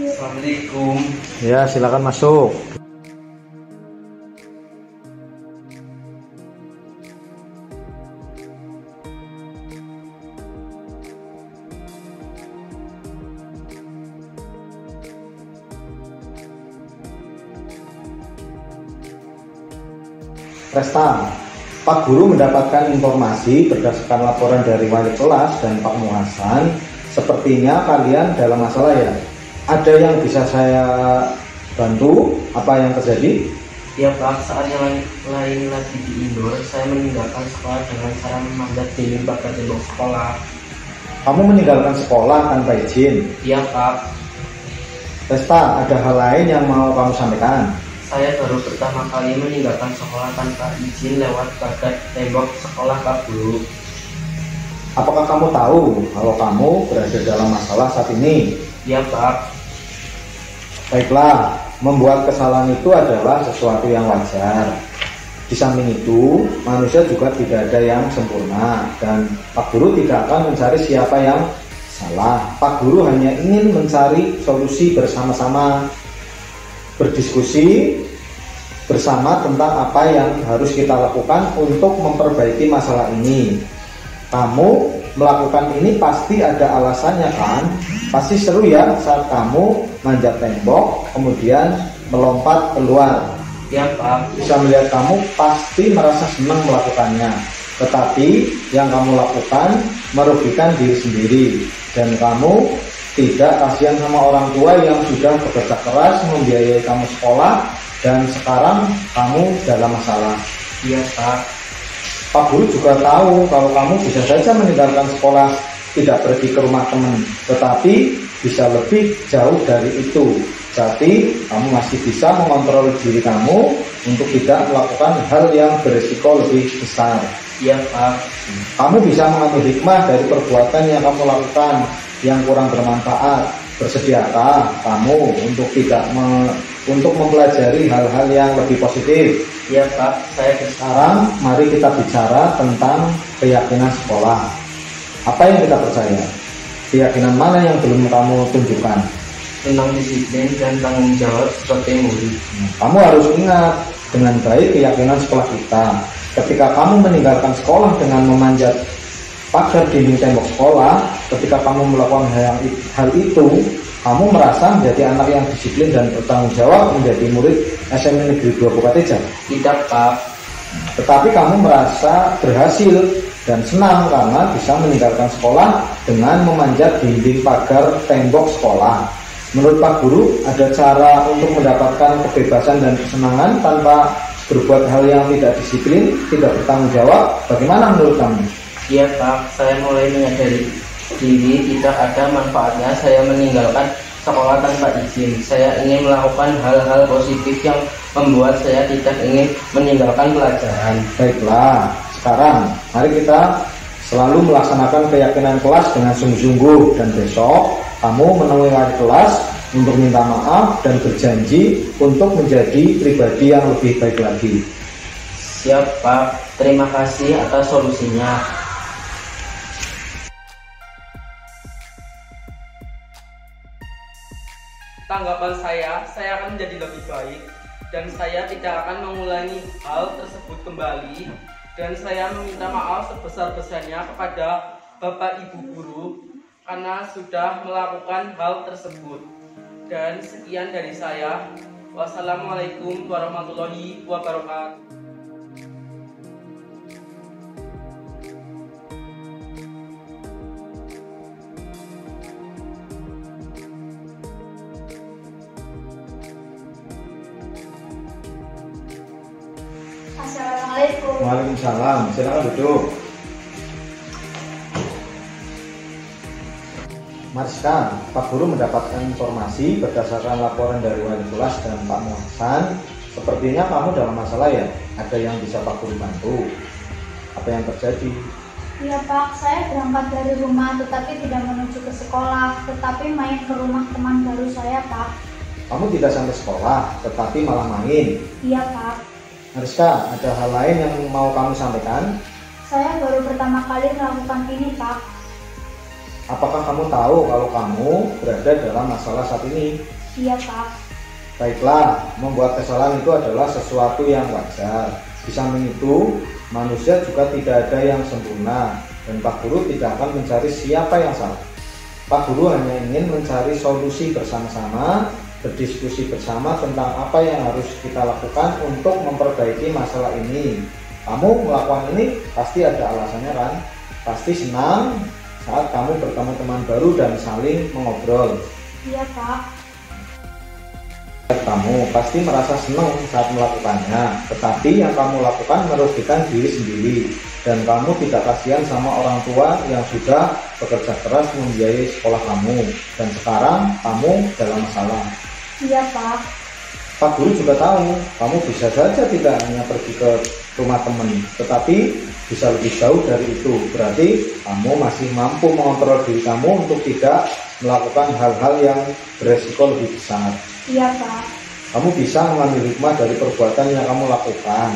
Assalamualaikum. Ya, silakan masuk. Resta, Pak Guru mendapatkan informasi berdasarkan laporan dari wali kelas dan Pak Muhasan. Sepertinya kalian dalam masalah ya. Ada yang bisa saya bantu? Apa yang terjadi? Ya Pak, saat yang lain lagi di indoor, saya meninggalkan sekolah dengan cara memanjat dinding pagar tembok sekolah. Kamu meninggalkan sekolah tanpa izin? Iya Pak. Resta, ada hal lain yang mau kamu sampaikan? Saya baru pertama kali meninggalkan sekolah tanpa izin lewat pagar tembok sekolah Pak Guru. Apakah kamu tahu kalau kamu berada dalam masalah saat ini? Iya Pak. Baiklah, membuat kesalahan itu adalah sesuatu yang wajar. Di samping itu, manusia juga tidak ada yang sempurna dan Pak Guru tidak akan mencari siapa yang salah. Pak Guru hanya ingin mencari solusi bersama-sama, berdiskusi bersama tentang apa yang harus kita lakukan untuk memperbaiki masalah ini. Kamu melakukan ini pasti ada alasannya kan? Pasti seru ya saat kamu manjat tembok kemudian melompat keluar. Ya Pak. Bisa melihat kamu pasti merasa senang melakukannya. Tetapi yang kamu lakukan merugikan diri sendiri dan kamu tidak kasihan sama orang tua yang sudah bekerja keras membiayai kamu sekolah dan sekarang kamu dalam masalah. Iya Pak. Pak Guru juga tahu kalau kamu bisa saja meninggalkan sekolah, tidak pergi ke rumah teman, tetapi bisa lebih jauh dari itu. Jadi kamu masih bisa mengontrol diri kamu untuk tidak melakukan hal yang berisiko lebih besar. Iya Pak. Kamu bisa mengambil hikmah dari perbuatan yang kamu lakukan yang kurang bermanfaat. Bersediakah kamu untuk untuk mempelajari hal-hal yang lebih positif? Iya Pak. Sekarang mari kita bicara tentang keyakinan sekolah. Apa yang kita percaya? Keyakinan mana yang belum kamu tunjukkan? Tentang disiplin dan tanggung jawab sebagai murid. Kamu harus ingat dengan baik keyakinan sekolah kita. Ketika kamu meninggalkan sekolah dengan memanjat pagar dinding tembok sekolah, ketika kamu melakukan hal itu, kamu merasa menjadi anak yang disiplin dan bertanggung jawab menjadi murid SMA Negeri 2 Pukatejam. Tidak Pak. Tetapi kamu merasa berhasil dan senang karena bisa meninggalkan sekolah dengan memanjat dinding pagar tembok sekolah. Menurut Pak Guru, ada cara untuk mendapatkan kebebasan dan kesenangan tanpa berbuat hal yang tidak disiplin, tidak bertanggung jawab. Bagaimana menurut kamu? Iya Pak, saya mulai menyadari diri tidak ada manfaatnya saya meninggalkan sekolah tanpa izin. Saya ingin melakukan hal-hal positif yang membuat saya tidak ingin meninggalkan pelajaran. Baiklah, sekarang mari kita selalu melaksanakan keyakinan kelas dengan sungguh-sungguh dan besok kamu menemui wali kelas untuk minta maaf dan berjanji untuk menjadi pribadi yang lebih baik lagi. Siap Pak, terima kasih atas solusinya. Tanggapan saya akan menjadi lebih baik dan saya tidak akan mengulangi hal tersebut kembali dan saya meminta maaf sebesar-besarnya kepada Bapak Ibu Guru karena sudah melakukan hal tersebut. Dan sekian dari saya. Wassalamualaikum warahmatullahi wabarakatuh. Assalamualaikum. Waalaikumsalam, silakan duduk. Mariska, Pak Guru mendapatkan informasi berdasarkan laporan dari wali kelas dan Pak Muhasan. Sepertinya kamu dalam masalah ya? Ada yang bisa Pak Guru bantu? Apa yang terjadi? Ya Pak, saya berangkat dari rumah tetapi tidak menuju ke sekolah, tetapi main ke rumah teman baru saya Pak. Kamu tidak sampai sekolah, tetapi malah main? Iya Pak. Mariska, ada hal lain yang mau kamu sampaikan? Saya baru pertama kali melakukan ini Pak. Apakah kamu tahu kalau kamu berada dalam masalah saat ini? Iya, Pak. Baiklah, membuat kesalahan itu adalah sesuatu yang wajar. Di samping itu, manusia juga tidak ada yang sempurna, dan Pak Guru tidak akan mencari siapa yang salah. Pak Guru hanya ingin mencari solusi bersama-sama, berdiskusi bersama tentang apa yang harus kita lakukan untuk memperbaiki masalah ini. Kamu melakukan ini pasti ada alasannya kan? Pasti senang saat kamu bertemu teman baru dan saling mengobrol. Iya, Pak. Kamu pasti merasa senang saat melakukannya, tetapi yang kamu lakukan merugikan diri sendiri, dan kamu tidak kasihan sama orang tua yang sudah bekerja keras membiayai sekolah kamu, dan sekarang kamu dalam masalah. Iya, Pak. Pak Guru juga tahu kamu bisa saja tidak hanya pergi ke rumah teman, tetapi bisa lebih jauh dari itu. Berarti kamu masih mampu mengontrol diri kamu untuk tidak melakukan hal-hal yang beresiko lebih besar. Iya, Pak. Kamu bisa mengambil hikmah dari perbuatan yang kamu lakukan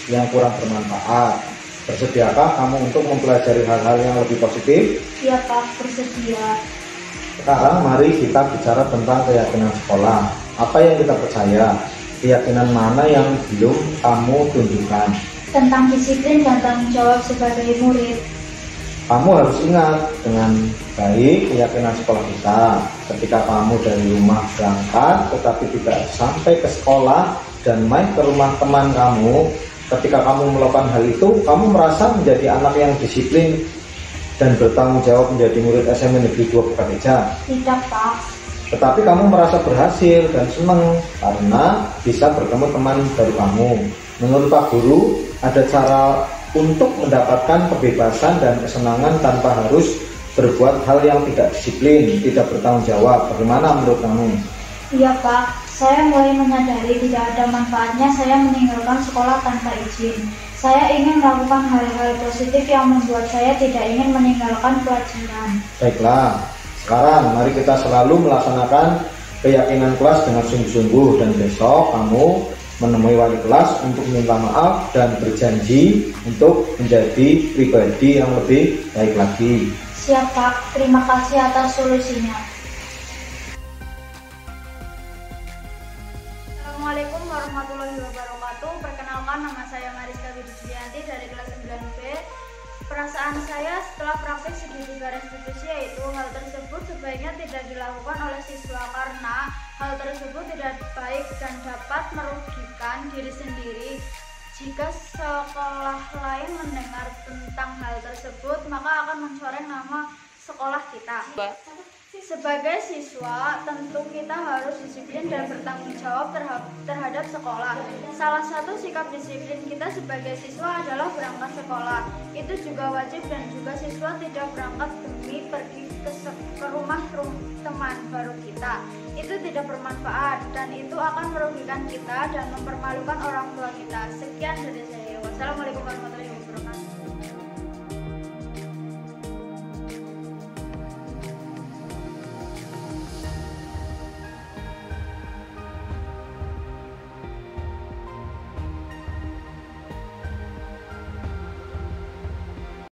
yang kurang bermanfaat. Bersediakah kamu untuk mempelajari hal-hal yang lebih positif? Iya, Pak. Bersedia. Sekarang mari kita bicara tentang keyakinan sekolah. Apa yang kita percaya? Keyakinan mana yang belum kamu tunjukkan? Tentang disiplin dan tanggung jawab sebagai murid. Kamu harus ingat dengan baik keyakinan sekolah kita. Ketika kamu dari rumah berangkat tetapi tidak sampai ke sekolah dan main ke rumah teman kamu, ketika kamu melakukan hal itu, kamu merasa menjadi anak yang disiplin dan bertanggung jawab menjadi murid SMA Negeri 2 Bukareja. Tidak, Pak. Tetapi kamu merasa berhasil dan senang karena bisa bertemu teman baru kamu. Menurut Pak Guru, ada cara untuk mendapatkan kebebasan dan kesenangan tanpa harus berbuat hal yang tidak disiplin, tidak bertanggung jawab. Bagaimana menurut kamu? Iya, Pak. Saya mulai menyadari tidak ada manfaatnya saya meninggalkan sekolah tanpa izin. Saya ingin melakukan hal-hal positif yang membuat saya tidak ingin meninggalkan pelajaran. Baiklah, sekarang mari kita selalu melaksanakan keyakinan kelas dengan sungguh-sungguh, dan besok kamu menemui wali kelas untuk minta maaf dan berjanji untuk menjadi pribadi yang lebih baik lagi. Siap, Pak. Terima kasih atas solusinya. Assalamualaikum warahmatullahi wabarakatuh. Perkenalkan, nama saya Mariska Widianti dari kelas 9B. Perasaan saya setelah praktik segitiga restitusi yaitu hal tersebut sebaiknya tidak dilakukan oleh siswa karena hal tersebut tidak baik dan dapat merugikan diri sendiri. Jika sekolah lain mendengar tentang hal tersebut, maka akan mencoreng nama sekolah kita. Sebagai siswa, tentu kita harus disiplin dan bertanggung jawab terhadap sekolah. Salah satu sikap disiplin kita sebagai siswa adalah berangkat sekolah. Itu juga wajib, dan juga siswa tidak berangkat demi pergi ke rumah teman baru kita. Itu tidak bermanfaat dan itu akan merugikan kita dan mempermalukan orang tua kita. Sekian dari saya. Wassalamualaikum warahmatullahi wabarakatuh.